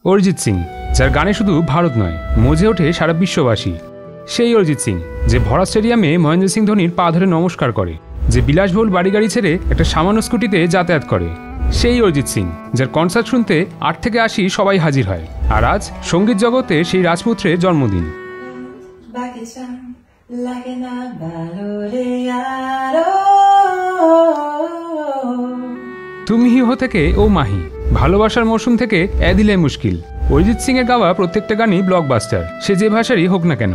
অরিজিৎ সিং, যার গানে শুধু ভারত নয় মজে ওঠে সারা বিশ্ববাসী। সেই অরিজিৎ সিং যে ভরা স্টেডিয়ামে মহেন্দ্র সিং ধোনির পা ধরে নমস্কার করে, যে বিলাসবহুল বাড়ি গাড়ি ছেড়ে একটা সামান্য স্কুটিতে যাতায়াত করে। সেই অরিজিৎ সিং যার কনসার্ট শুনতে 8 থেকে 80 সবাই হাজির হয়। আর আজ সঙ্গীত জগতে সেই রাজপুত্রের জন্মদিন। তুমি হি হো থেকে ও মাহি, ভালোবাসার মৌসুম থেকে এ দিলে মুশকিল, অরিজিৎ সিং এর গাওয়া প্রত্যেকটা গানই ব্লকবাস্টার, সে যে ভাষারই হোক না কেন।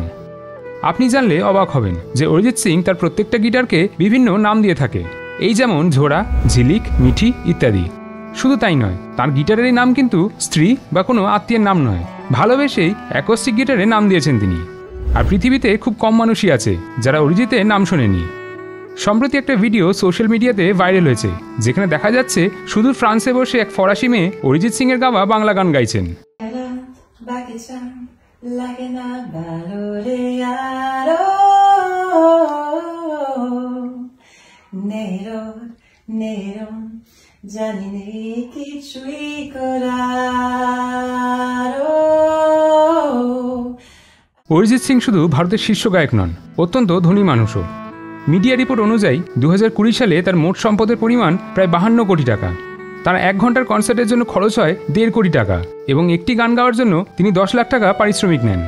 আপনি জানলে অবাক হবেন যে অরিজিৎ সিং তার প্রত্যেকটা গিটারকে বিভিন্ন নাম দিয়ে থাকে। এই যেমন ঝোড়া, ঝিলিক, মিঠি ইত্যাদি। শুধু তাই নয়, তার গিটারেরই নাম কিন্তু স্ত্রী বা কোনো আত্মীয়ের নাম নয়, ভালোবেসেই অ্যাকোস্টিক গিটারে নাম দিয়েছেন তিনি। আর পৃথিবীতে খুব কম মানুষই আছে যারা অরিজিতের নাম শোনেনি। সম্প্রতি একটা ভিডিও সোশ্যাল মিডিয়াতে ভাইরাল হয়েছে, যেখানে দেখা যাচ্ছে শুধু ফ্রান্সে বসে এক ফরাসি মেয়ে অরিজিৎ সিং এর গাওয়া বাংলা গান গাইছেন। অরিজিৎ সিং শুধু ভারতের শীর্ষ গায়ক নন, অত্যন্ত ধনী মানুষও। মিডিয়া রিপোর্ট অনুযায়ী 2020 সালে তার মোট সম্পদের পরিমাণ প্রায় 52 কোটি টাকা। তার 1 ঘন্টার কনসার্টের জন্য খরচ হয় 1.5 কোটি টাকা এবং একটি গান গাওয়ার জন্য তিনি 10 লাখ টাকা পারিশ্রমিক নেন।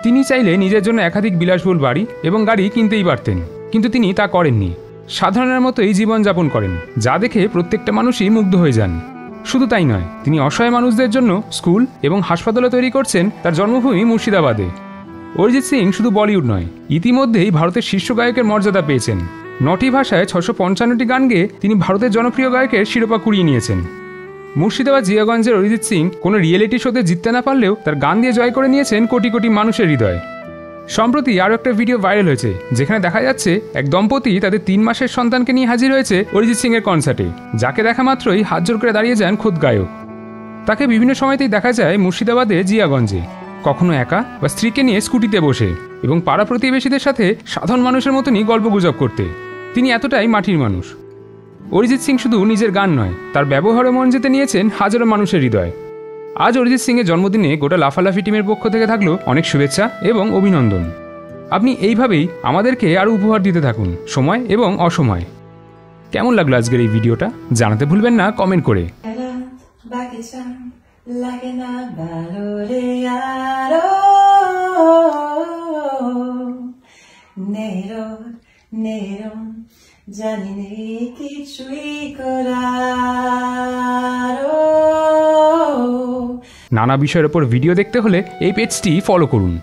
তিনি চাইলে নিজের জন্য একাধিক বিলাসবহুল বাড়ি এবং গাড়ি কিনতেই পারতেন, কিন্তু তিনি তা করেননি। সাধারণের মতোই জীবনযাপন করেন, যা দেখে প্রত্যেকটা মানুষই মুগ্ধ হয়ে যান। শুধু তাই নয়, তিনি অসহায় মানুষদের জন্য স্কুল এবং হাসপাতালও তৈরি করছেন তার জন্মভূমি মুর্শিদাবাদে। অরিজিৎ সিং শুধু বলিউড নয়, ইতিমধ্যেই ভারতের শীর্ষ গায়কের মর্যাদা পেয়েছেন। 9টি ভাষায় 655টি গান গেয়ে তিনি ভারতের জনপ্রিয় গায়কের শিরোপা কুড়িয়ে নিয়েছেন। মুর্শিদাবাদ জিয়াগঞ্জের অরিজিৎ সিং কোনো রিয়েলিটি শোতে জিততে না পারলেও তার গান দিয়ে জয় করে নিয়েছেন কোটি কোটি মানুষের হৃদয়। সম্প্রতি আরও একটা ভিডিও ভাইরাল হয়েছে, যেখানে দেখা যাচ্ছে এক দম্পতি তাদের 3 মাসের সন্তানকে নিয়ে হাজির হয়েছে অরিজিৎ সিং এর কনসার্টে, যাকে দেখা মাত্রই হাত জোর করে দাঁড়িয়ে যান খোদ গায়ক। তাকে বিভিন্ন সময়তেই দেখা যায় মুর্শিদাবাদে জিয়াগঞ্জে, কখনো একা বা স্ত্রীকে নিয়ে স্কুটিতে বসে এবং পাড়া প্রতিবেশীদের সাথে সাধারণ মানুষের মতনই গল্পগুজব করতে। তিনি এতটাই মাটির মানুষ। অরিজিৎ সিং শুধু নিজের গান নয়, তার ব্যবহারে মন জিতে নিয়েছেন হাজারো মানুষের হৃদয়। আজ অরিজিৎ সিং এর জন্মদিনে গোটা লাফালাফি টিমের পক্ষ থেকে থাকলো অনেক শুভেচ্ছা এবং অভিনন্দন। আপনি এইভাবেই আমাদেরকে আরও উপহার দিতে থাকুন, সময় এবং অসময়। কেমন লাগলো আজকের এই ভিডিওটা জানাতে ভুলবেন না কমেন্ট করে। নানা বিষয়ের উপর ভিডিও দেখতে হলে এই পেজটি ফলো করুন।